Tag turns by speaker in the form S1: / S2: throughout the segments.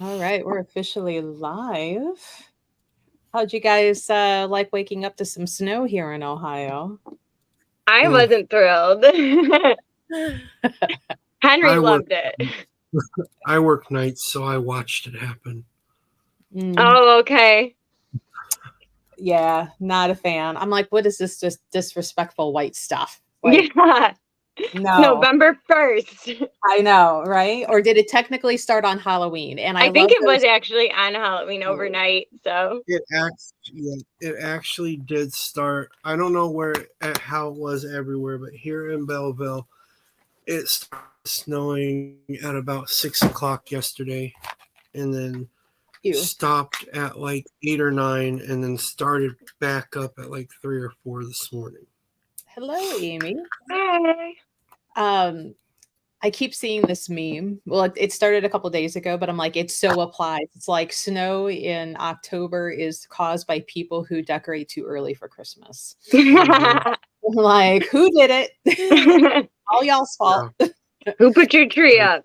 S1: All right, we're officially live. How'd you guys like waking up to some snow here in Ohio?
S2: I
S3: Well,
S2: wasn't thrilled. Henry
S3: I work
S2: loved it.
S3: I work nights, so I watched it happen.
S1: Mm,
S2: Oh, okay.
S1: yeah, not a fan. I'm like, what is this just disrespectful white stuff? Like,
S2: Yeah.
S1: no,
S2: November 1st.
S1: I know, right? Or did it technically start on Halloween? And I
S2: I think
S1: love
S2: it was
S1: those.
S2: actually on Halloween overnight. So,
S3: It actually did start. I don't know how it was everywhere, but here in Belleville, it started snowing at about 6 o'clock yesterday, and then
S1: You.
S3: stopped at like 8 or 9, and then started back up at like 3 or 4 this morning.
S1: Hello, Amy.
S2: hi.
S1: Um, I keep seeing this meme. Well, it started a couple days ago, but I'm like, it so applies. It's like snow in October is caused by people who decorate too early for Christmas.
S3: Hmm.
S1: I'm like, who did it? All y'all's fault.
S3: Yeah.
S2: Who put your tree up?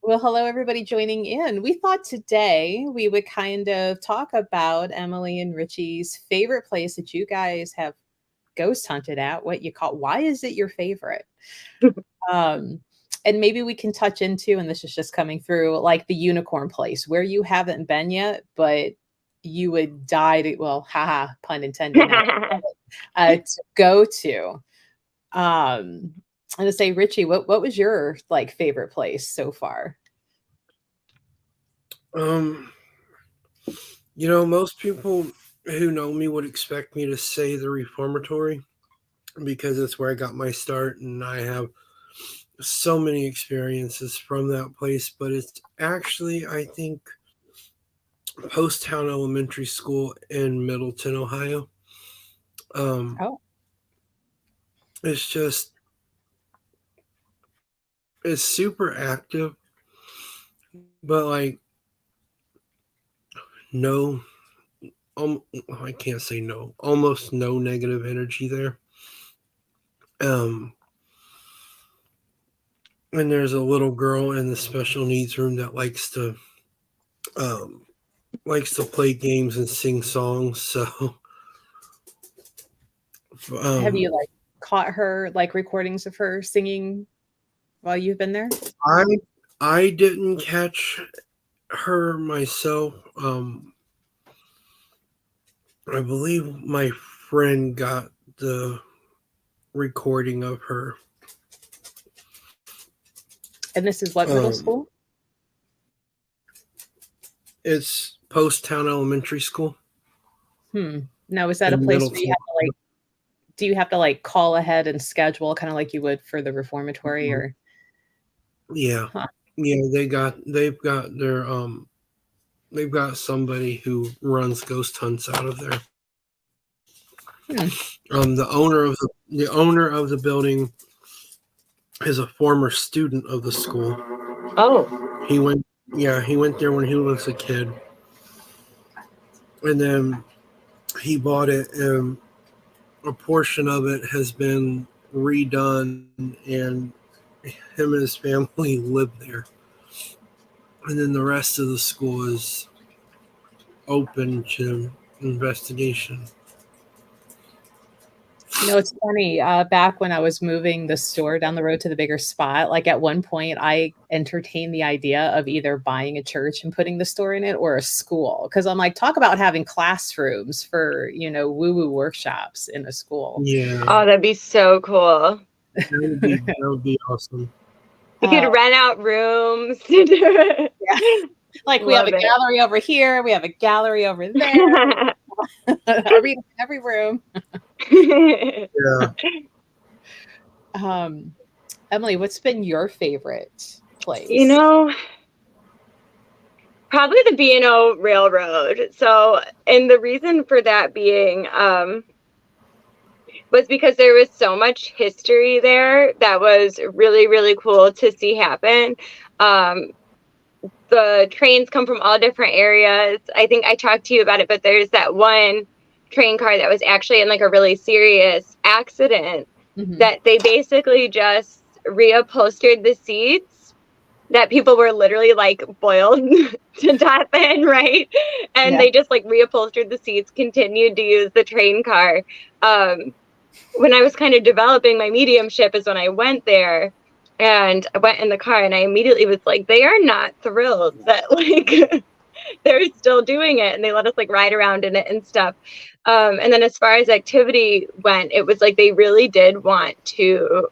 S1: Well, hello, everybody joining in. We thought today we would kind of talk about Emily and Richie's favorite place that you guys have ghost hunted at, what you call, why is it your favorite? Um, and maybe we can touch into, and this is just coming through, like the unicorn place where you haven't been yet, but you would die to, well, haha, pun intended, not to go to. And to say, Richie, what was your like favorite place so far?
S3: Um, most people who know me would expect me to say the reformatory because it's where I got my start, and I have so many experiences from that place. But it's actually, I think, Post Town Elementary School in Middleton, Ohio. Um,
S1: Oh,
S3: it's just it's super active, but like no, I can't say no, almost no negative energy there. Um, and there's a little girl in the special needs room that um, likes to play games and sing songs. So
S1: have
S3: um,
S1: you like caught her like recordings of her singing while you've been there?
S3: I I didn't catch her myself. I believe my friend got the recording of her.
S1: And this is what middle
S3: Um,
S1: school?
S3: it's Post Town Elementary School
S1: Hmm. Now, is that a
S3: in
S1: place where you
S3: Middleton.
S1: have to like, do you have to like call ahead and schedule kind of like you would for the reformatory or,
S3: Yeah,
S1: huh?
S3: yeah. They've got somebody who runs ghost hunts out of there.
S1: Hmm.
S3: The owner of the building is a former student of the school.
S2: oh.
S3: He went he went there when he was a kid, and then he bought it, and a portion of it has been redone, and him and his family live there. And then the rest of the school is open to investigation.
S1: You know, it's funny. Back when I was moving the store down the road to the bigger spot, like at one point, I entertained the idea of either buying a church and putting the store in it or a school. Because I'm like, talk about having classrooms for, woo woo workshops in a school.
S3: Yeah,
S2: Oh, that'd be so cool.
S3: that would be awesome.
S2: You could
S1: Uh,
S2: rent out rooms to do it.
S1: yeah. Like we have
S2: Love
S1: a
S2: it.
S1: gallery over here, we have a gallery over there, a reader in every room.
S3: Yeah.
S1: Um, Emily, what's been your favorite
S2: you
S1: place?
S2: know, probably the B&O Railroad. So, and the reason for that being was because there was so much history there that was really, really cool to see happen. Um, the trains come from all different areas. I think I talked to you about it, but there's that one train car that was actually in like a really serious accident
S1: Mhm.
S2: that they basically just reupholstered the seats that people were literally like boiled to death in, right? And they just like reupholstered the seats, continued to use the train car. When I was kind of developing my mediumship is when I went there, and I went in the car, and I immediately was like, they are not thrilled that like they're still doing it, and they let us like ride around in it and stuff. And then as far as activity went, it was like they really did want to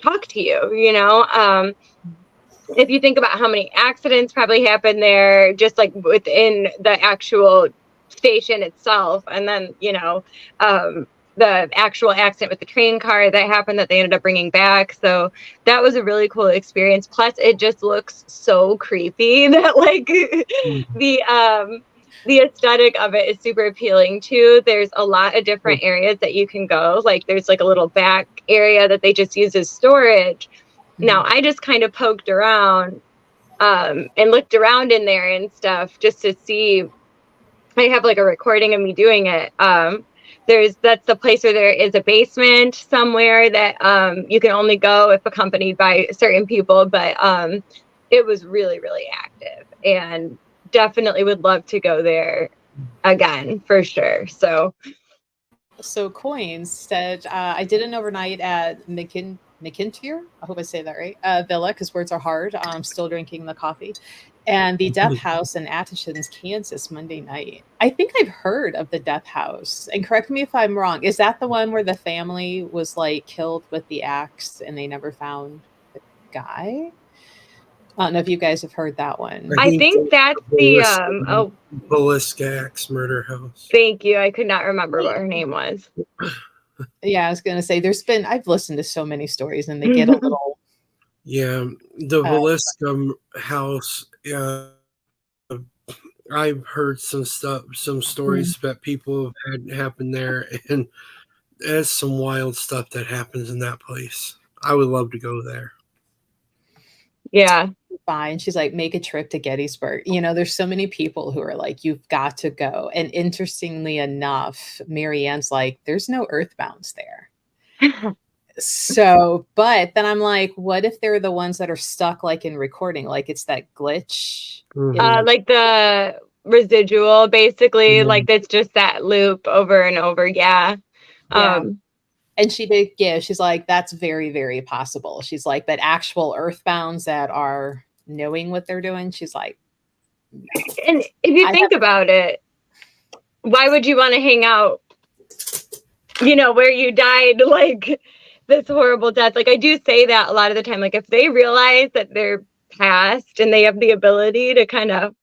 S2: talk to you, you know. If you think about how many accidents probably happened there, just like within the actual station itself, and then, you know, the actual accident with the train car that happened that they ended up bringing back. So that was a really cool experience. Plus, it just looks so creepy that like the aesthetic of it is super appealing too. There's a lot of different areas that you can go. Like there's like a little back area that they just use as storage. Now, I just kind of poked around and looked around in there and stuff just to see. I have like a recording of me doing it. That's the place where there is a basement somewhere that you can only go if accompanied by certain people. But it was really, really active, and definitely would love to go there again for sure. So
S1: Coins said, I did an overnight at McIntyre, I hope I say that right, Villa, because words are hard. I'm still drinking the coffee. And the Death House in Atchins, Kansas, Monday night. I think I've heard of the Death House. And correct me if I'm wrong. Is that the one where the family was like killed with the axe and they never found the guy? I don't know if you guys have heard that one.
S2: I think that's the
S3: Villisca Axe Murder House.
S2: Thank you. I could not remember what her name was.
S1: Yeah, I was gonna say I've listened to so many stories and they get a little.
S3: Yeah, the Villisca house. I've heard some stories that people have had happen there, and there's some wild stuff that happens in that place. I would love to go there.
S2: Yeah.
S1: Fine. She's like, make a trip to Gettysburg. You know, there's so many people who are like, you've got to go. And interestingly enough, Marianne's like, there's no earthbounds there. So, but then I'm like, what if they're the ones that are stuck like in recording? Like it's that glitch.
S2: Like the residual, basically, like it's just that loop over and over. Yeah.
S1: And she did give, she's like, that's very, very possible. She's like, but actual earthbounds that are knowing what they're doing, she's like.
S2: And if you think about it, why would you want to hang out, you know, where you died like this horrible death? Like I do say that a lot of the time, like if they realize that they're past and they have the ability to kind of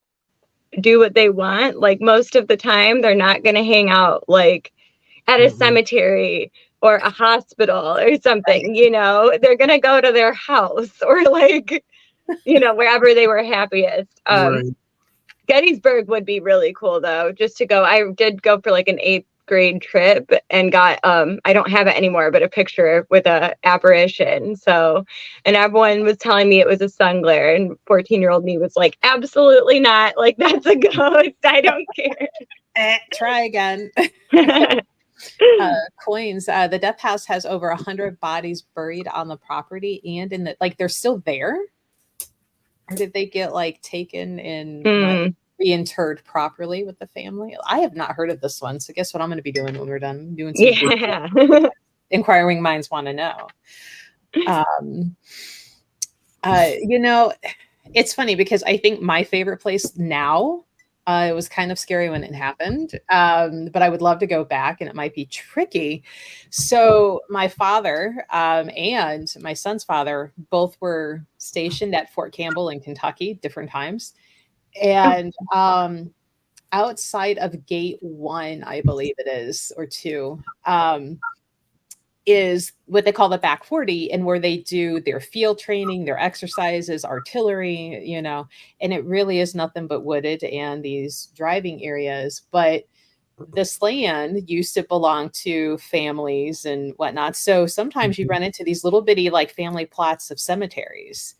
S2: do what they want, like most of the time they're not going to hang out like at a cemetery or a hospital or something, you know, they're going to go to their house or like, you know, wherever they were happiest.
S3: Right.
S2: Gettysburg would be really cool though, just to go. I did go for like an 8th grade trip and got, I don't have it anymore, but a picture with a apparition. So, and everyone was telling me it was a sun glare, and 14-year-old me was like, absolutely not. Like that's a ghost. I don't care.
S1: Try again. Coins. The Death House has over 100 bodies buried on the property and in the, like, they're still there? Or did they get like taken and reinterred properly with the family? I have not heard of this one. So guess what I'm going to be doing when we're done doing some inquiring minds want to know. You know, it's funny because I think my favorite place now, it was kind of scary when it happened, but I would love to go back, and it might be tricky. So my father and my son's father both were stationed at Fort Campbell in Kentucky, different times. And outside of Gate 1, I believe it is, or 2, is what they call the back 40, and where they do their field training, their exercises, artillery, you know, and it really is nothing but wooded and these driving areas. But this land used to belong to families and whatnot. So sometimes you run into these little bitty like family plots of cemeteries.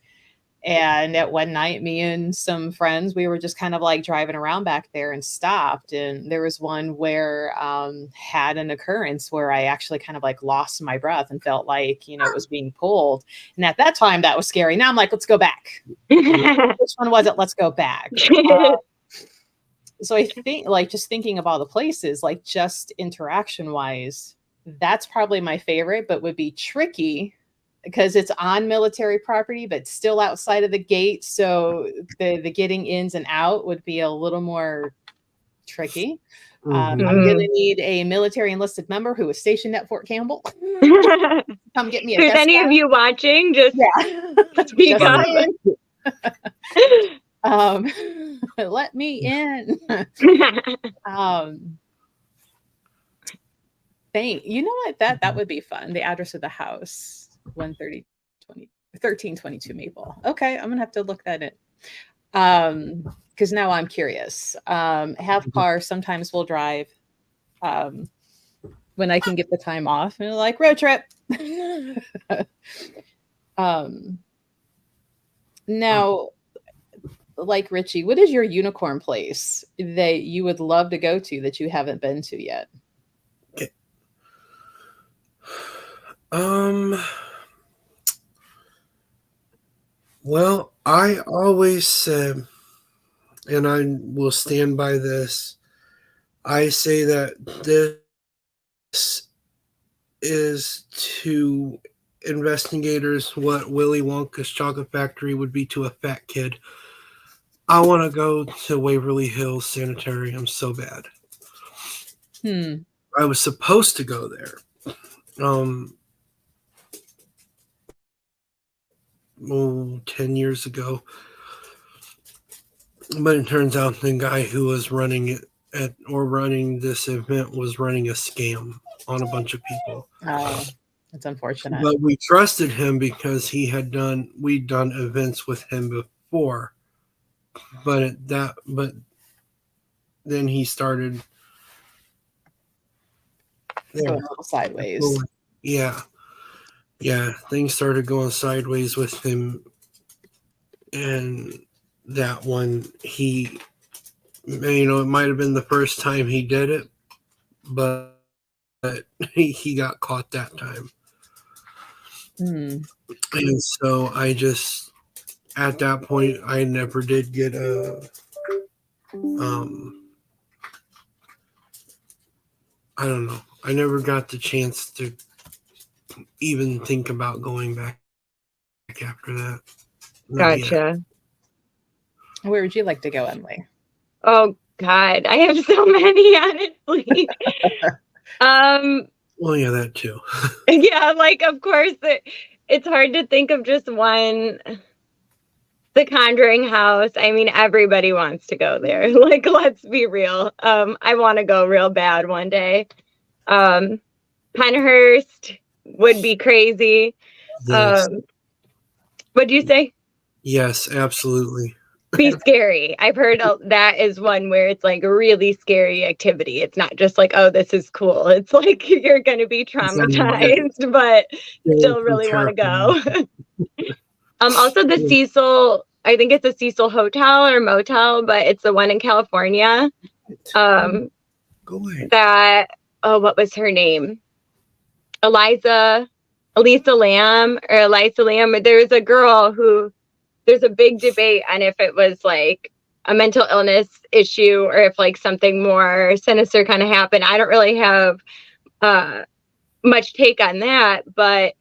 S1: And at one night, me and some friends, we were just kind of like driving around back there and stopped. And there was one where had an occurrence where I actually kind of like lost my breath and felt like, you know, it was being pulled. And at that time, that was scary. Now I'm like, let's go back. Which one was it? Let's go back. So I think, like, just thinking of all the places, like, just interaction wise, that's probably my favorite, but would be tricky because it's on military property, but still outside of the gate. So the getting ins and out would be a little more tricky. I'm going to need a military enlisted member who is stationed at Fort Campbell. Come get me a
S2: There's any of you watching, just speak up.
S1: Let me in. You know what? That would be fun. The address of the house. 1322 Maple. Okay, I'm gonna have to look that in. Because now I'm curious. Have car, sometimes we'll drive. When I can get the time off and like road trip. Now, like Richie, what is your unicorn place that you would love to go to that you haven't been to yet?
S3: Well, I always said, and I will stand by this, I say that this is to investigators what Willy Wonka's chocolate factory would be to a fat kid. I want to go to Waverly Hills Sanitarium so bad. I was supposed to go there. 10 years ago. But it turns out the guy who was running it running this event was running a scam on a bunch of people.
S1: Oh, that's unfortunate.
S3: But we trusted him because we'd done events with him before. But then he started
S1: going a little sideways.
S3: Yeah, things started going sideways with him, and that one, it might have been the first time he did it, but he got caught that time. And so I just, at that point, I never did get I don't know. I never got the chance to even think about going back after that.
S2: Gotcha.
S1: Where would you like to go, Emily?
S2: Oh God, I have so many, honestly.
S3: Well, yeah, that too.
S2: Yeah, like of course it's hard to think of just one. The Conjuring house. I mean, everybody wants to go there. Like, let's be real. I want to go real bad one day. Penhurst would be crazy.
S3: Yes.
S2: What'd you say?
S3: Yes, absolutely.
S2: Be scary. I've heard that is one where it's like a really scary activity. It's not just like, oh, this is cool. It's like you're going to be traumatized, but still really want to go. Also the Cecil, I think it's a Cecil Hotel or Motel, but it's the one in California.
S3: Go ahead.
S2: That, what was her name? Elisa Lam. There was a girl who, there's a big debate on if it was like a mental illness issue or if like something more sinister kind of happened. I don't really have much take on that, but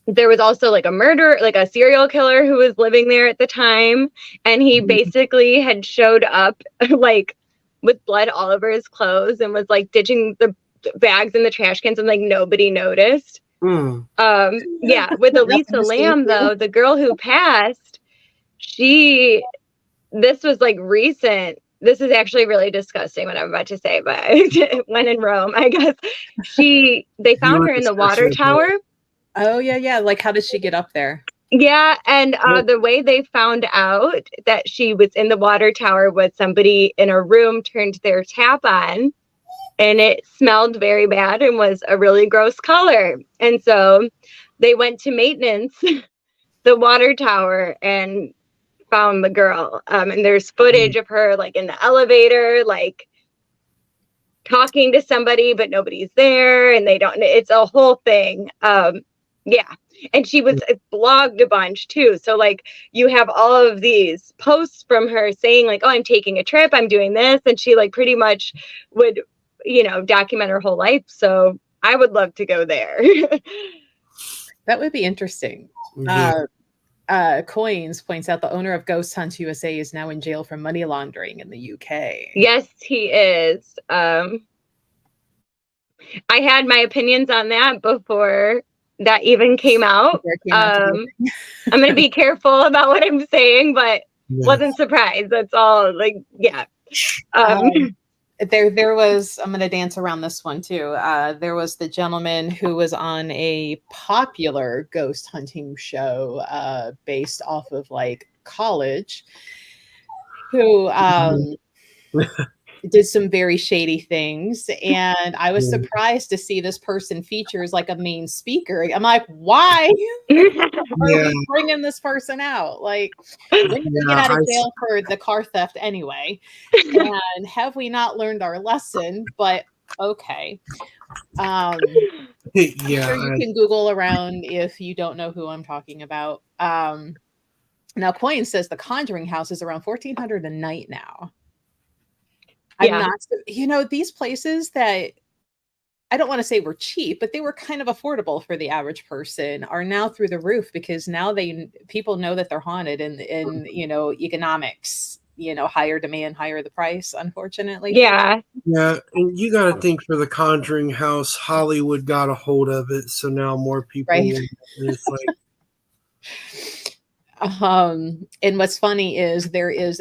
S2: there was also like a murder, like a serial killer who was living there at the time. And he basically had showed up like with blood all over his clothes and was like ditching the bags in the trash cans and like nobody noticed. Yeah, with Elisa Lam though, the girl who passed, this was like recent. This is actually really disgusting what I'm about to say, but when in Rome, I guess they found her in the water tower.
S1: Oh yeah. Like, how did she get up there?
S2: Yeah, and the way they found out that she was in the water tower was somebody in a room turned their tap on, and it smelled very bad and was a really gross color. And so they went to maintenance the water tower and found the girl. And there's footage of her like in the elevator, like talking to somebody, but nobody's there, and they don't. It's a whole thing. Yeah. And she was blogged a bunch too. So like you have all of these posts from her saying like, oh, I'm taking a trip, I'm doing this. And she like pretty much would, document her whole life. So I would love to go there.
S1: That would be interesting.
S3: Yeah.
S1: Coins points out the owner of Ghost Hunt USA is now in jail for money laundering in the UK.
S2: Yes, he is. I had my opinions on that before that even came out. I'm going to be careful about what I'm saying, but wasn't surprised. That's all. Like, yeah.
S1: There was, I'm going to dance around this one too. There was the gentleman who was on a popular ghost hunting show based off of like college, who did some very shady things. And I was surprised to see this person features like a main speaker. I'm like, why are we bringing this person out? Like, when did we get out of jail for the car theft anyway? And have we not learned our lesson? But okay. Sure you can Google around if you don't know who I'm talking about. Now Coin says the Conjuring house is around $1,400 a night now. I'm not, these places that I don't want to say were cheap, but they were kind of affordable for the average person are now through the roof because now people know that they're haunted and economics, higher demand, higher the price, unfortunately.
S2: Yeah.
S3: Yeah. And you got to think for the Conjuring house, Hollywood got a hold of it. So now more people.
S1: Right.
S3: And it's like.
S1: And what's funny is there is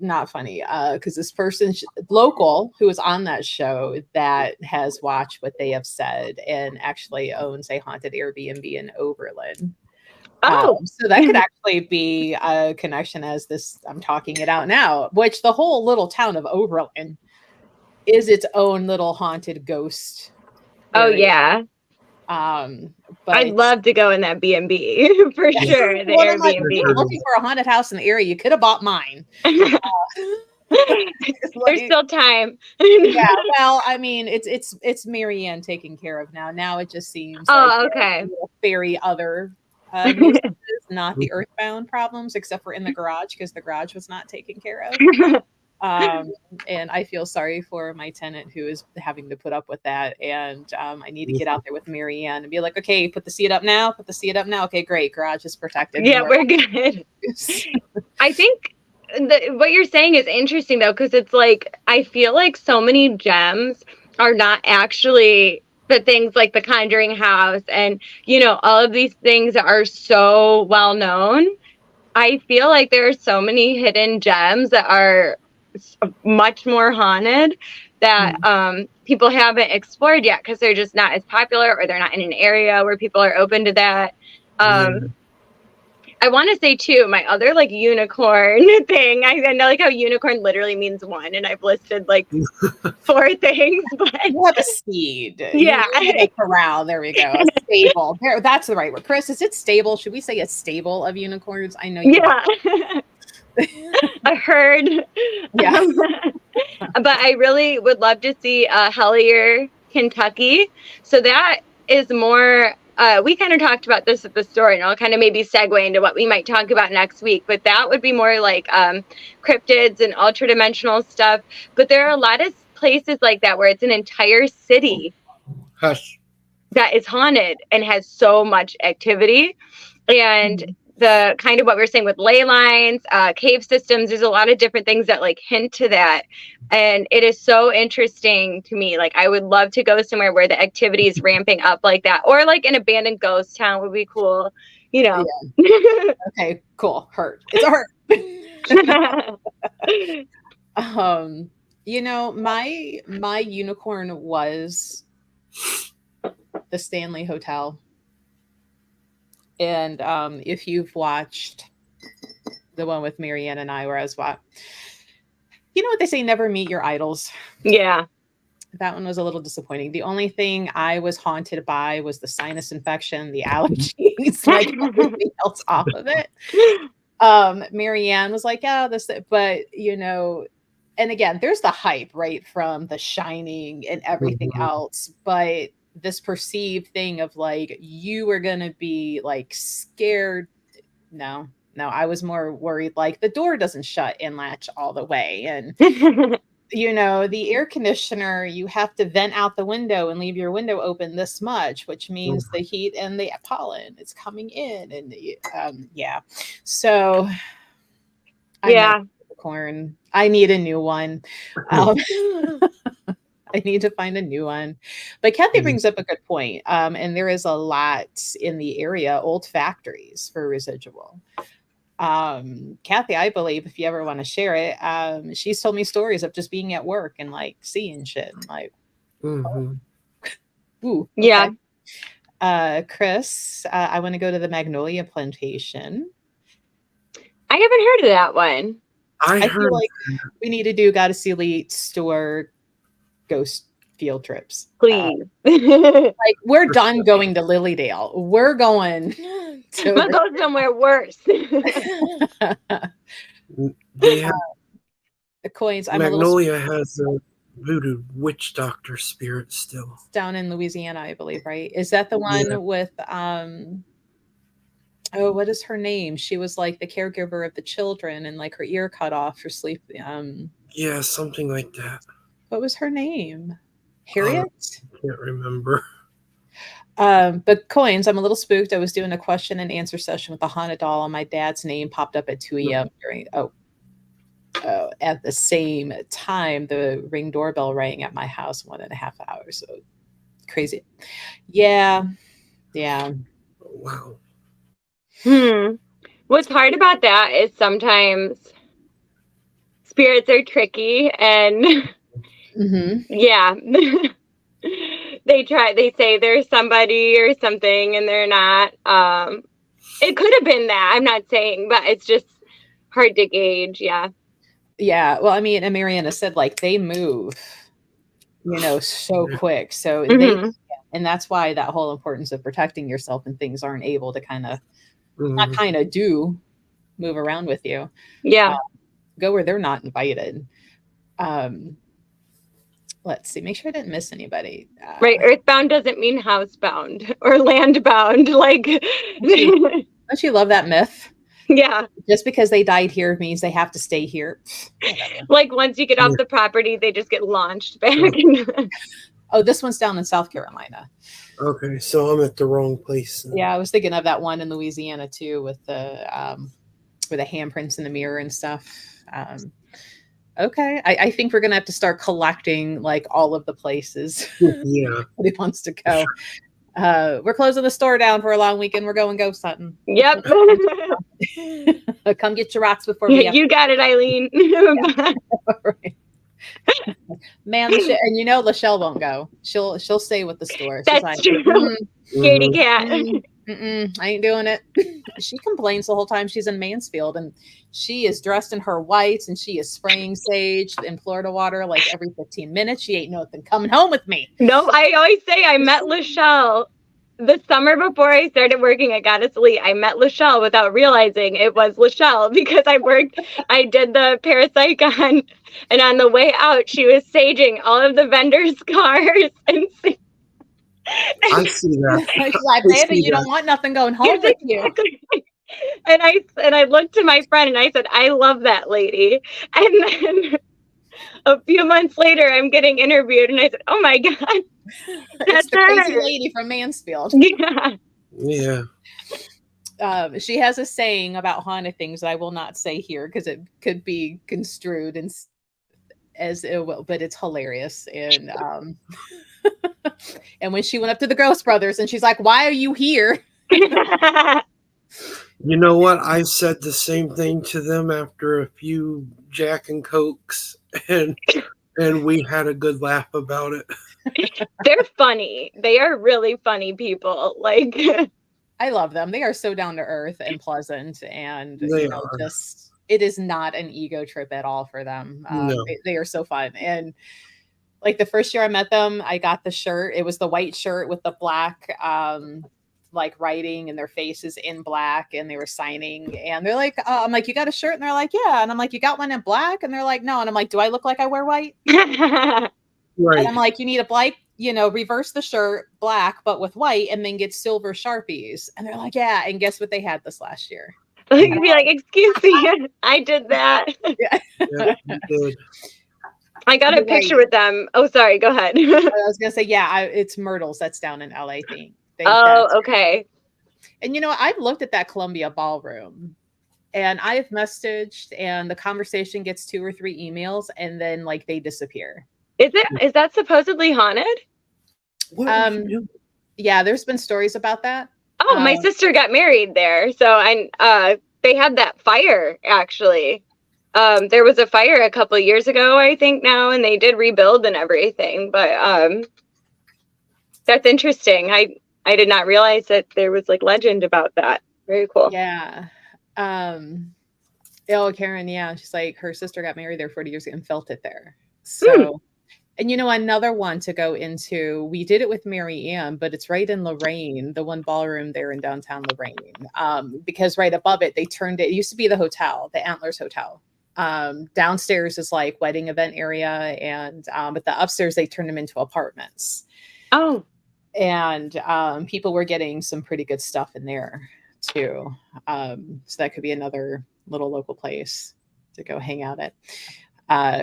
S1: not funny because this person local who was on that show that has watched what they have said and actually owns a haunted Airbnb in Oberlin. So that could actually be a connection as this, I'm talking it out now, which the whole little town of Oberlin is its own little haunted ghost area.
S2: Oh yeah.
S1: But
S2: I'd love to go in that B&B for sure. The Airbnb.
S1: Like, if you're looking for a haunted house in the area, you could have bought mine.
S2: There's still time.
S1: Yeah, well, I mean, it's Marianne taking care of now. Now it just seems
S2: okay.
S1: Very other nuisances, not the earthbound problems, except for in the garage because the garage was not taken care of. And I feel sorry for my tenant who is having to put up with that. And I need to get out there with Marianne and be like, okay, put the seat up now. Okay, great. Garage is protected.
S2: Yeah, we're good. I think what you're saying is interesting though, because it's like, I feel like so many gems are not actually the things like the Conjuring house and, all of these things are so well known. I feel like there are so many hidden gems that are much more haunted that people haven't explored yet because they're just not as popular or they're not in an area where people are open to that. I want to say too, my other like unicorn thing. I know like how unicorn literally means one, and I've listed like 4 things. But
S1: you have a steed.
S2: Yeah,
S1: a corral. There we go. A stable. There, that's the right word. Chris, is it stable? Should we say a stable of unicorns? I know.
S2: A herd.
S1: Yeah.
S2: But I really would love to see Hellier, Kentucky. So that is more. We kind of talked about this at the store, and I'll kind of maybe segue into what we might talk about next week. But that would be more like cryptids and ultra-dimensional stuff. But there are a lot of places like that where it's an entire city that is haunted and has so much activity. And the kind of what we're saying with ley lines, cave systems, there's a lot of different things that like hint to that. And it is so interesting to me. Like, I would love to go somewhere where the activity is ramping up like that, or like an abandoned ghost town would be cool, Yeah.
S1: Okay, cool. Hurt. It's a hurt. My unicorn was the Stanley Hotel. And if you've watched the one with Marianne and I, where I was you know what they say, never meet your idols.
S2: Yeah.
S1: That one was a little disappointing. The only thing I was haunted by was the sinus infection, the allergies, like everything else off of it. Marianne was like, yeah, this, but and again, there's the hype, right, from The Shining and everything else, but this perceived thing of like, you are going to be like scared. No, I was more worried, like the door doesn't shut and latch all the way. And the air conditioner, you have to vent out the window and leave your window open this much, which means the heat and the pollen is coming in. And so corn. I need a new one. I need to find a new one. But Kathy brings up a good point. And there is a lot in the area, old factories for residual. Kathy, I believe, if you ever want to share it, she's told me stories of just being at work and like seeing shit and like, ooh, okay. Chris, I want to go to the Magnolia Plantation.
S2: I haven't heard of that one.
S1: I feel like we need to do Gotta See Elite store ghost field trips.
S2: Please.
S1: Like we're done going to Lilydale. We're going to
S2: we'll go somewhere worse.
S1: The coins.
S3: Magnolia has a voodoo witch doctor spirit still.
S1: Down in Louisiana, I believe, right? Is that the one with what is her name? She was like the caregiver of the children and like her ear cut off for sleep.
S3: Yeah, something like that.
S1: What was her name? Harriet?
S3: I can't remember.
S1: But coins, I'm a little spooked. I was doing a question and answer session with the haunted doll, and my dad's name popped up at 2 a.m. during at the same time the Ring doorbell rang at my house 1.5 hours. So crazy. Yeah.
S3: Wow.
S2: What's hard about that is sometimes spirits are tricky and they say there's somebody or something and they're not. It could have been that, I'm not saying, but it's just hard to gauge.
S1: Well, I mean, and Mariana said like they move so quick, so and that's why that whole importance of protecting yourself and things aren't able to kind of not kind of do move around with you. Go where they're not invited. Let's see, make sure I didn't miss anybody.
S2: Right, earthbound doesn't mean housebound or landbound. Like,
S1: don't you love that myth?
S2: Yeah.
S1: Just because they died here means they have to stay here.
S2: Like once you get off the property, they just get launched back.
S1: Oh, this one's down in South Carolina.
S3: Okay, so I'm at the wrong place.
S1: Yeah, I was thinking of that one in Louisiana too, with the handprints in the mirror and stuff. Okay, I think we're gonna have to start collecting like all of the places.
S3: Yeah,
S1: he wants to go. We're closing the store down for a long weekend. We're going ghost hunting.
S2: Yep.
S1: Come get your rocks before we.
S2: You got it, Eileen.
S1: Right. Man, and Lachelle won't go. She'll stay with the store.
S2: That's like, true. Katie cat.
S1: I ain't doing it. She complains the whole time she's in Mansfield, and she is dressed in her whites, and she is spraying sage in Florida water like every 15 minutes. She ain't nothing coming home with me.
S2: No, I always say I met Lachelle the summer before I started working at Goddess Elite. I met Lachelle without realizing it was Lachelle because I did the Parapsychon, and on the way out, she was saging all of the vendors' cars and
S3: I see that.
S1: She's like, baby, you don't want nothing going home with you.
S2: And I looked to my friend and I said, I love that lady. And then a few months later, I'm getting interviewed and I said, oh my God.
S1: That's the crazy lady from Mansfield.
S2: Yeah.
S1: She has a saying about haunted things that I will not say here because it could be construed as it will, but it's hilarious. And and when she went up to the Gross Brothers and she's like, why are you here?
S3: You know what? I said the same thing to them after a few Jack and Cokes, and we had a good laugh about it.
S2: They're funny. They are really funny people. Like,
S1: I love them. They are so down to earth and pleasant, and
S3: just
S1: it is not an ego trip at all for them.
S3: No.
S1: They are so fun. And Like the first year I met them, I got the shirt. It was the white shirt with the black like writing and their faces in black, and they were signing, and they're like, I'm like, you got a shirt? And they're like, yeah. And I'm like, you got one in black? And they're like, no. And I'm like, do I look like I wear white? And
S3: Right.
S1: I'm like, you need a black, reverse the shirt black, but with white, and then get silver Sharpies. And they're like, yeah. And guess what they had this last year?
S2: You'd be like, excuse me, I did that.
S3: Yeah, you did.
S2: I got a
S1: You're
S2: picture
S1: right.
S2: with them. Oh, sorry, go ahead.
S1: I was gonna say, yeah, it's Myrtles. That's down in LA thing.
S2: Oh, okay.
S1: And I've looked at that Columbia Ballroom, and I've messaged, and the conversation gets 2 or 3 emails, and then like they disappear.
S2: Is that supposedly haunted?
S3: What are you doing?
S1: Yeah, there's been stories about that.
S2: Oh, my sister got married there. So they had that fire actually. There was a fire a couple of years ago, I think now, and they did rebuild and everything. But that's interesting. I did not realize that there was like legend about that. Very cool.
S1: Yeah. Karen, yeah, she's like, her sister got married there 40 years ago and felt it there. So, and another one to go into, we did it with Mary Ann, but it's right in Lorraine, the one ballroom there in downtown Lorraine. Because right above it, it used to be the hotel, the Antlers Hotel. Downstairs is like wedding event area, and but the upstairs they turned them into apartments.
S2: Oh,
S1: and people were getting some pretty good stuff in there too. So that could be another little local place to go hang out at.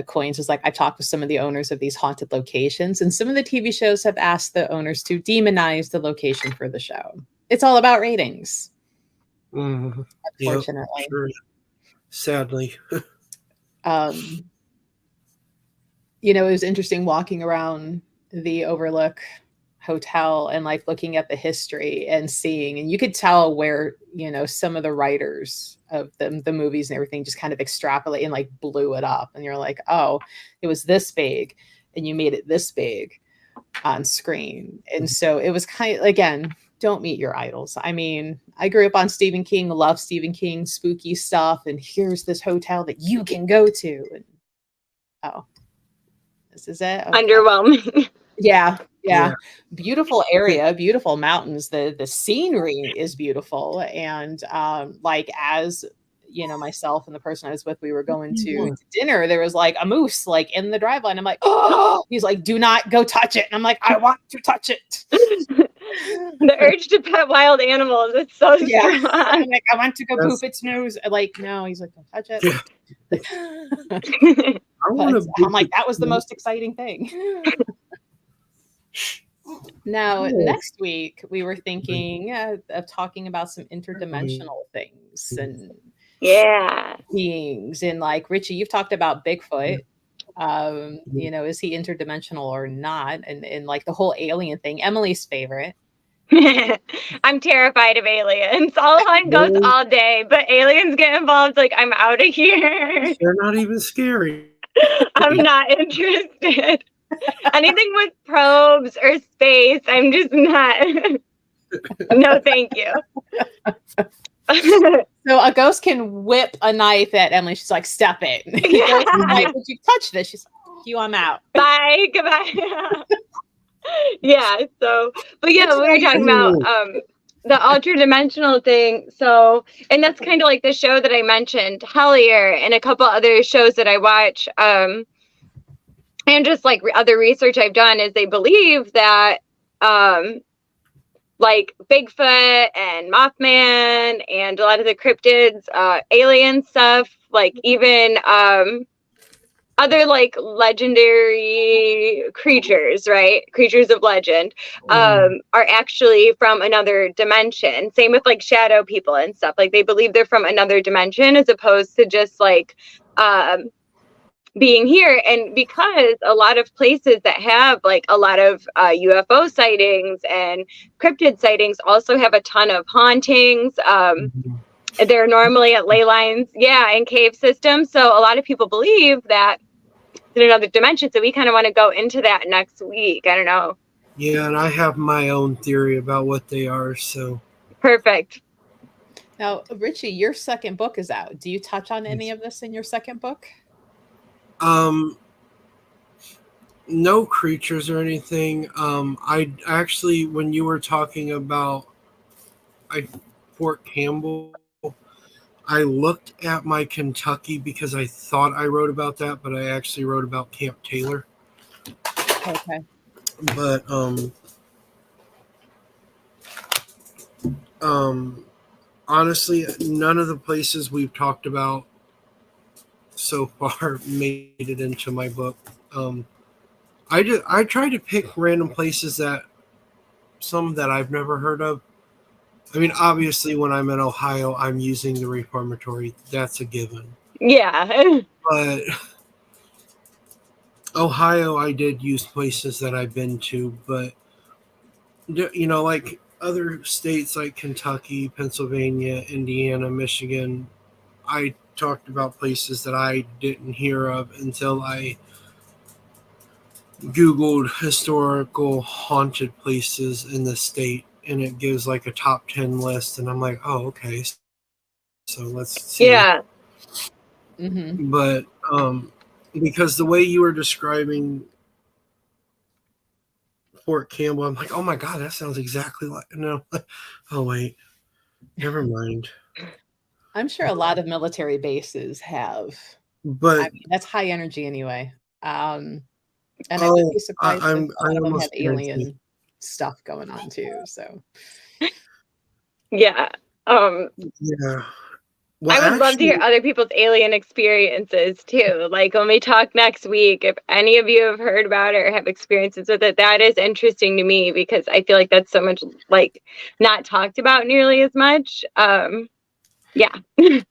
S1: Coins is like, I talked with some of the owners of these haunted locations, and some of the TV shows have asked the owners to demonize the location for the show. It's all about ratings.
S3: Mm-hmm.
S1: Unfortunately.
S3: Yep, sure. Sadly.
S1: It was interesting walking around the Overlook Hotel and like looking at the history and seeing, and you could tell where, some of the writers of the movies and everything just kind of extrapolate and like blew it up. And you're like, oh, it was this big and you made it this big on screen. And so it was kind of, again, don't meet your idols. I mean, I grew up on Stephen King, love Stephen King, spooky stuff. And here's this hotel that you can go to. And this is it. Okay.
S2: Underwhelming.
S1: Yeah. Beautiful area, beautiful mountains. The scenery is beautiful. And like as myself and the person I was with, we were going to dinner, there was like a moose like in the drive line. I'm like, oh, he's like, do not go touch it. And I'm like, I want to touch it.
S2: The urge to pet wild animals, it's so strong.
S1: I'm like, I want to go poop its nose. Like, no, he's like, don't touch it.
S3: Yeah.
S1: I'm like, that was the most exciting thing. Now, next week, we were thinking of talking about some interdimensional things and beings. And like, Richie, you've talked about Bigfoot. Is he interdimensional or not? And like the whole alien thing, Emily's favorite.
S2: I'm terrified of aliens. All on ghosts all day, but aliens get involved, like I'm out of here.
S3: They're not even scary.
S2: I'm not interested. Anything with probes or space, I'm just not. No, thank you.
S1: So a ghost can whip a knife at Emily. She's like, step it. Like, would you touch this? She's like, you, I'm out.
S2: Bye, goodbye. Yeah, so, but yeah, we were talking about the ultra-dimensional thing. So, and that's kind of like the show that I mentioned, Hellier, and a couple other shows that I watch. And just like other research I've done is they believe that like Bigfoot and Mothman and a lot of the cryptids, alien stuff, like even other like legendary creatures, right? Creatures of legend, are actually from another dimension. Same with like shadow people and stuff. Like they believe they're from another dimension as opposed to just like being here. And because a lot of places that have like a lot of UFO sightings and cryptid sightings also have a ton of hauntings. They're normally at ley lines, and cave systems. So a lot of people believe that in another dimension. So we kind of want to go into that next week. I don't know.
S3: Yeah, and I have my own theory about what they are. So
S2: perfect.
S1: Now, Richie, your second book is out. Do you touch on any of this in your second book?
S3: No creatures or anything. I actually, when you were talking about Fort Campbell, I looked at my Kentucky because I thought I wrote about that, but I actually wrote about Camp Taylor.
S1: Okay.
S3: But honestly, none of the places we've talked about so far made it into my book. I try to pick random places some that I've never heard of. I mean, obviously, when I'm in Ohio, I'm using the reformatory. That's a given.
S2: Yeah.
S3: But Ohio, I did use places that I've been to, but like other states like Kentucky, Pennsylvania, Indiana, Michigan, I talked about places that I didn't hear of until I Googled historical haunted places in the state, and it gives like a top 10 list, and I'm like, oh, okay, so let's see.
S2: Yeah.
S1: Mm-hmm.
S3: But because the way you were describing Fort Campbell, I'm like, oh my God, that sounds exactly like, no. Oh, wait, never mind.
S1: I'm sure a lot of military bases have.
S3: But
S1: I mean, that's high energy anyway. And I would be surprised if a lot of them have alien stuff going on too. So
S2: Yeah.
S3: Yeah. Well,
S2: I would love to hear other people's alien experiences too. Like when we talk next week, if any of you have heard about it or have experiences with it, that is interesting to me because I feel like that's so much like not talked about nearly as much. Yeah.
S1: You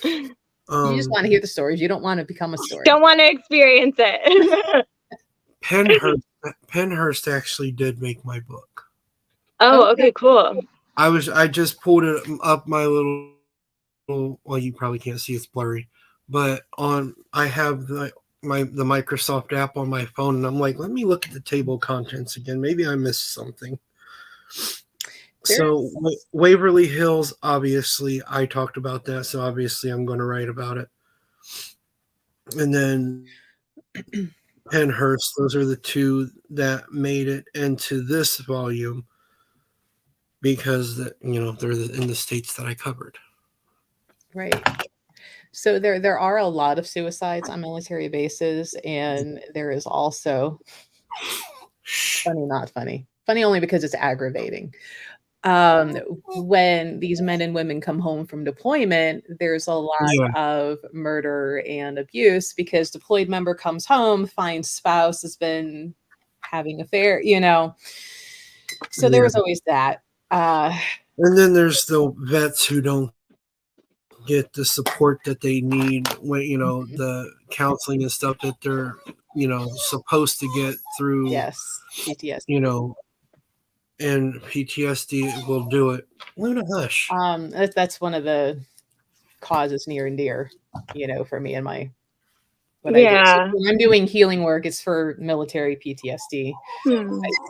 S1: just want to hear the stories. You don't want to become a story.
S2: Don't want to experience it.
S3: Pennhurst actually did make my book.
S2: Oh, okay, cool.
S3: I just pulled it up my little, well, you probably can't see, it's blurry, but I have the Microsoft app on my phone, and I'm like, let me look at the table of contents again. Maybe I missed something. So Waverly Hills, obviously, I talked about that, so obviously I'm going to write about it. And then Pennhurst, those are the two that made it into this volume because they're in the states that I covered.
S1: Right. So there are a lot of suicides on military bases, and there is also funny, not funny. Funny only because it's aggravating. When these men and women come home from deployment, there's a lot of murder and abuse because deployed member comes home, finds spouse has been having affair, So there was always that.
S3: And then there's the vets who don't get the support that they need when the counseling and stuff that they're supposed to get through
S1: PTSD.
S3: And PTSD will do it. Luna, hush.
S1: That's one of the causes near and dear for me and my I do. So when I'm doing healing work, it's for military PTSD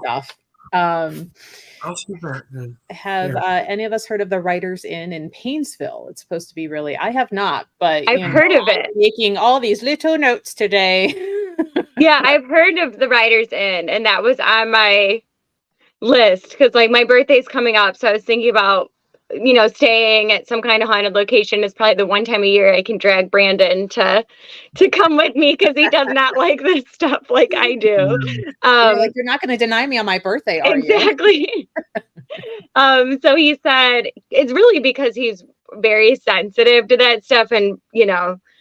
S1: stuff.
S3: I'll see that then.
S1: Have any of us heard of the Writers Inn in Painesville? It's supposed to be really. I have not, but
S2: I've heard of it.
S1: Making all these little notes today.
S2: Yeah, I've heard of the Writers Inn, and that was on my list because like my birthday's coming up, so I was thinking about staying at some kind of haunted location is probably the one time a year I can drag Brandon to come with me because he does not like this stuff like I do.
S1: You're not going to deny me on my birthday, are you?
S2: Exactly. So he said it's really because he's very sensitive to that stuff and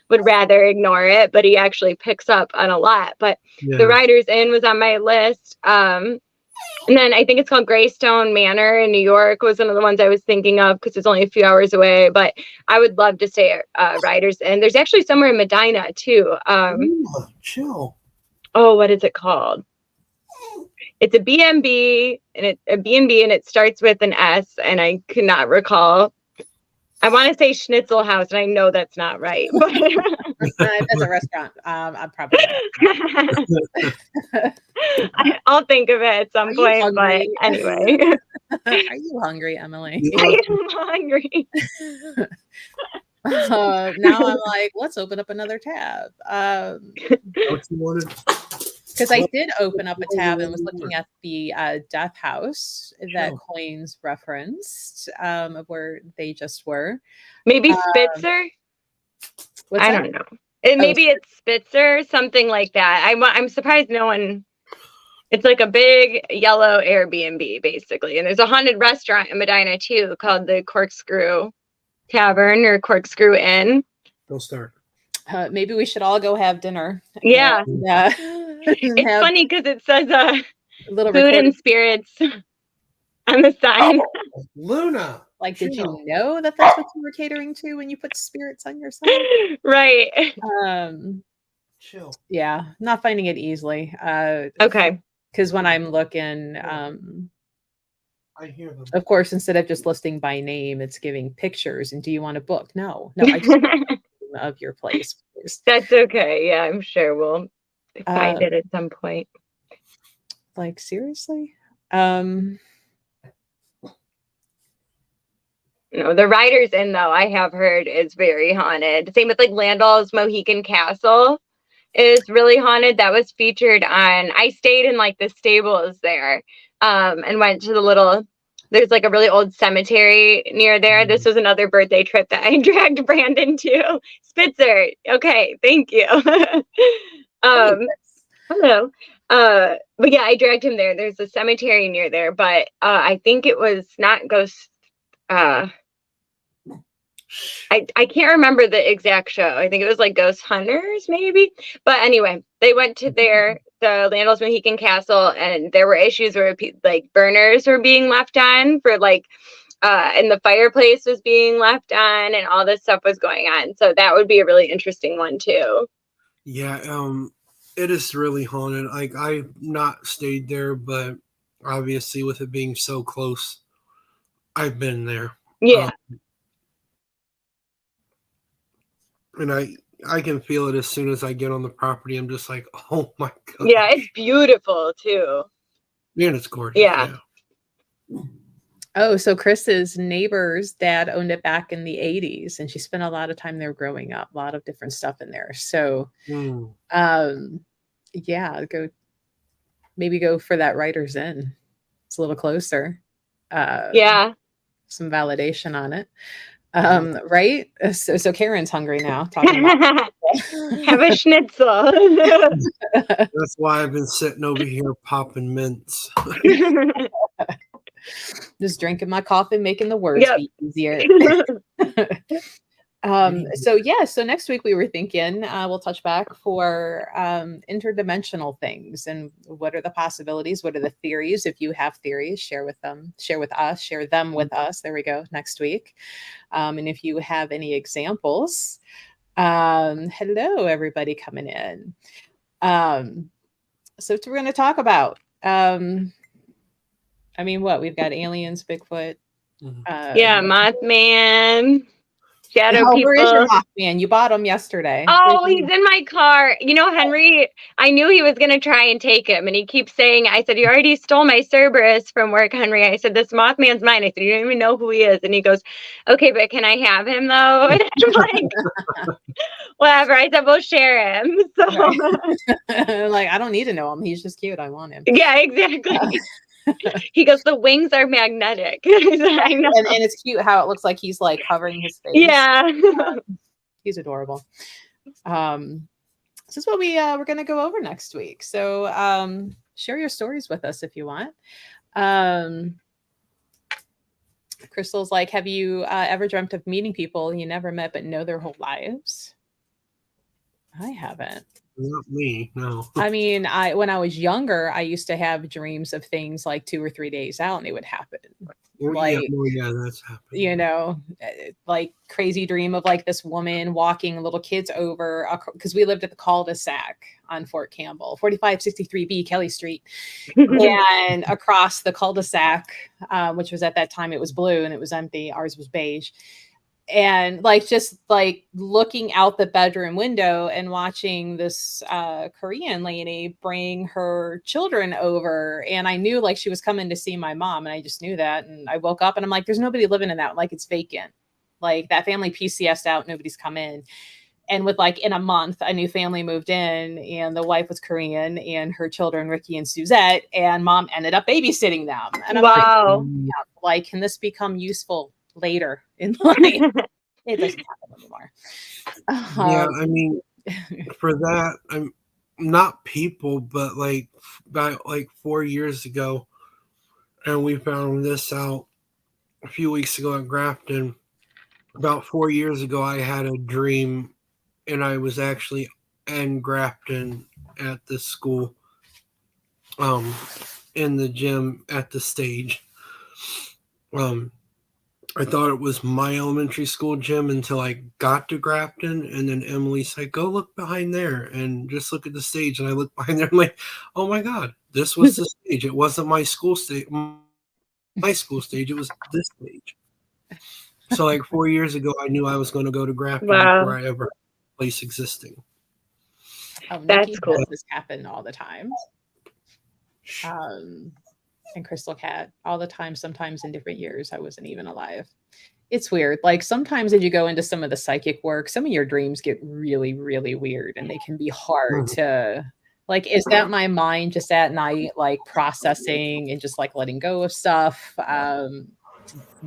S2: would rather ignore it, but he actually picks up on a lot. But the Writers Inn was on my list. And then I think it's called Greystone Manor in New York was one of the ones I was thinking of because it's only a few hours away. But I would love to stay at Writers Inn. There's actually somewhere in Medina too.
S3: Chill.
S2: Oh, what is it called? It's a B&B and it starts with an S, and I could not recall. I want to say Schnitzel House, and I know that's not right.
S1: That's a restaurant. I'm probably.
S2: I'll think of it at some point. But anyway,
S1: are you hungry, Emily?
S2: I am hungry.
S1: Now I'm like, let's open up another tab.
S3: What you wanted?
S1: Because I did open up a tab and was looking at the Death House that Coins referenced of where they just were.
S2: Maybe Spitzer? I don't know. Maybe it's Spitzer, something like that. I'm surprised no one. It's like a big yellow Airbnb, basically. And there's a haunted restaurant in Medina, too, called the Corkscrew Tavern or Corkscrew Inn.
S3: Don't start.
S1: Maybe we should all go have dinner.
S2: Yeah.
S1: It's
S2: funny because it says
S1: little
S2: food and spirits on the sign.
S3: Oh, Luna.
S1: Like, did you know that that's what you were catering to when you put spirits on your sign?
S2: Right.
S3: Chill.
S1: Yeah, not finding it easily.
S2: Okay.
S1: Because when I'm looking,
S3: I hear them.
S1: Of course, instead of just listing by name, it's giving pictures. And do you want a book? No, I just want the name of your place. Please.
S2: That's okay. Yeah, I'm sure we'll find it at some point.
S1: Like, seriously?
S2: No, the Riders Inn, though, I have heard is very haunted. Same with like Landall's Mohican Castle is really haunted. That was featured on, I stayed in like the stables there and went to there's like a really old cemetery near there. This was another birthday trip that I dragged Brandon to. Spitzer. Okay, thank you. Hello. But yeah, I dragged him there. There's a cemetery near there, but I think it was not Ghost. I can't remember the exact show. I think it was like Ghost Hunters, maybe. But anyway, they went to the Landall's Mohican Castle, and there were issues where like burners were being left on for like, and the fireplace was being left on, and all this stuff was going on. So that would be a really interesting one too.
S3: Yeah, it is really haunted. Like, I've not stayed there, but obviously with it being so close, I've been there.
S2: Yeah.
S3: And I can feel it as soon as I get on the property. I'm just like, oh my God.
S2: Yeah, it's beautiful too.
S3: Yeah, and it's gorgeous.
S2: Yeah.
S1: Oh, so Chris's neighbor's dad owned it back in the 80s, and she spent a lot of time there growing up, a lot of different stuff in there. So, yeah, maybe go for that Writer's Inn. It's a little closer.
S2: Yeah.
S1: Some validation on it. Right? So Karen's hungry now. Talking about
S2: have a schnitzel.
S3: That's why I've been sitting over here popping mints.
S1: Just drinking my coffee, making the words be easier. So next week we were thinking we'll touch back for interdimensional things and what are the possibilities, what are the theories. If you have theories, share them with us. There we go, next week. And if you have any examples, hello everybody coming in. So what we're going to talk about, we've got aliens, Bigfoot,
S2: Mothman, shadow people.
S1: Where is your Mothman? You bought him yesterday.
S2: Oh, he's in my car. You know, Henry, I knew he was going to try and take him. And he keeps saying, I said, you already stole my Cerberus from work, Henry. I said, this Mothman's mine. I said, you don't even know who he is. And he goes, okay, but can I have him though? And I'm like, whatever. I said, we'll share him. So
S1: like, I don't need to know him. He's just cute. I want him.
S2: Yeah, exactly. He goes, the wings are magnetic. I know.
S1: And it's cute how it looks like he's like covering his face.
S2: Yeah.
S1: He's adorable. This is what we're going to go over next week. So share your stories with us if you want. Crystal's like, have you ever dreamt of meeting people you never met but know their whole lives? I haven't.
S3: Not me, no.
S1: I mean, when I was younger, I used to have dreams of things like 2 or 3 days out, and they would happen. Like,
S3: that's happened.
S1: You know, like crazy dream of like this woman walking little kids over because we lived at the cul-de-sac on Fort Campbell, 4563B Kelly Street, and across the cul-de-sac, which was at that time it was blue and it was empty. Ours was beige. And like just like looking out the bedroom window and watching this Korean lady bring her children over, and I knew like she was coming to see my mom, and I just knew that. And I woke up and I'm like, there's nobody living in that, like it's vacant, like that family PCS'd out, nobody's come in. and with like in a month, a new family moved in, and the wife was Korean, and her children, Ricky and Suzette, and mom ended up babysitting them. And I'm
S2: Wow.
S1: like, can this become useful later in life? It doesn't happen anymore.
S3: Yeah, I mean, for that, I'm not people, but like about like 4 years ago, and we found this out a few weeks ago at Grafton. About 4 years ago, I had a dream, and I was actually in Grafton at the school, in the gym at the stage. I thought it was my elementary school gym until I got to Grafton, and then Emily said, "Go look behind there and just look at the stage." And I looked behind there, and I'm like, "Oh my God, this was the stage! It wasn't my school stage. My school stage. It was this stage." So, like 4 years ago, I knew I was going to go to Grafton before I ever had a place existing.
S2: That's cool.
S1: This happen all the time. And Crystal Cat all the time, sometimes in different years. I wasn't even alive. It's weird. Like sometimes as you go into some of the psychic work, some of your dreams get really, really weird, and they can be hard to like, is that my mind just at night, like processing and just like letting go of stuff,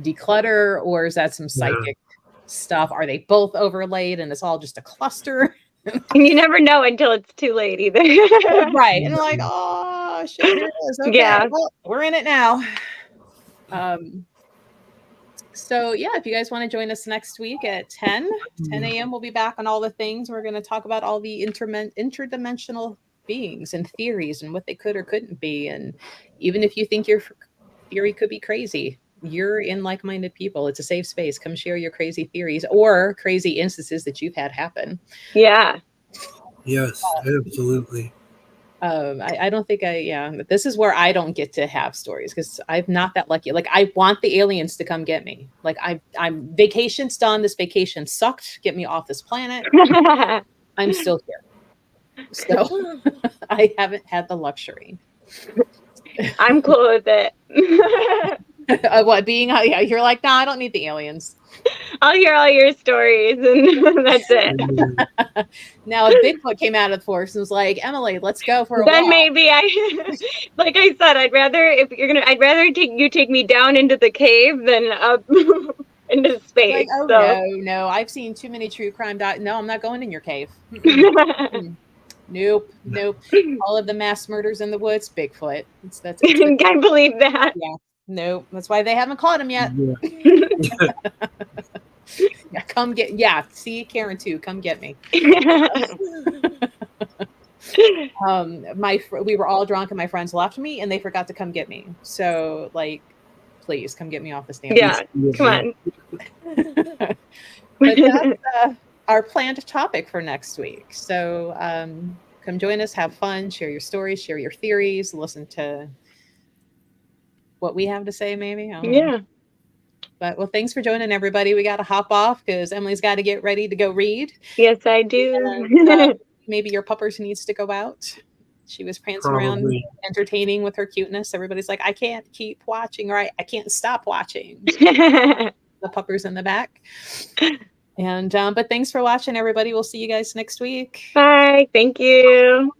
S1: declutter, or is that some psychic stuff? Are they both overlaid and it's all just a cluster?
S2: And you never know until it's too late either.
S1: Right. And like, oh shit, here it is. Okay,
S2: Yeah.
S1: well, we're in it now. So yeah, if you guys want to join us next week at 10 a.m., we'll be back on all the things. We're going to talk about all the interdimensional beings and theories and what they could or couldn't be. And even if you think your theory could be crazy, you're in like-minded people. It's a safe space. Come share your crazy theories or crazy instances that you've had happen.
S2: Yeah.
S3: Yes, absolutely.
S1: I don't think this is where I don't get to have stories because I'm not that lucky. Like I want the aliens to come get me. Like I'm vacation's done. This vacation sucked. Get me off this planet. I'm still here. So I haven't had the luxury.
S2: I'm cool with it.
S1: What being? Yeah, you're like, no, I don't need the aliens.
S2: I'll hear all your stories, and that's it.
S1: Now, if Bigfoot came out of the forest and was like, Emily, let's go for a walk.
S2: Then maybe like I said, I'd rather you take me down into the cave than up into space.
S1: Like, oh no, I've seen too many true crime. No, I'm not going in your cave. Nope. All of the mass murders in the woods, Bigfoot. That's
S2: I believe that.
S1: Yeah. Nope. That's why they haven't caught him yet. Yeah. Come get. Yeah. See Karen too. Come get me. We were all drunk and my friends left me and they forgot to come get me. So like, please come get me off the stand.
S2: Yeah. Come on.
S1: But that's our planned topic for next week. So come join us, have fun, share your stories, share your theories, listen to what we have to say, maybe. I don't know. But well, thanks for joining, everybody. We got to hop off because Emily's got to get ready to go read.
S2: Yes, I do.
S1: And, maybe your puppers needs to go out. She was prancing around, entertaining with her cuteness. Everybody's like, I can't keep watching, or I can't stop watching. The puppers in the back. And but thanks for watching, everybody. We'll see you guys next week.
S2: Bye. Thank you.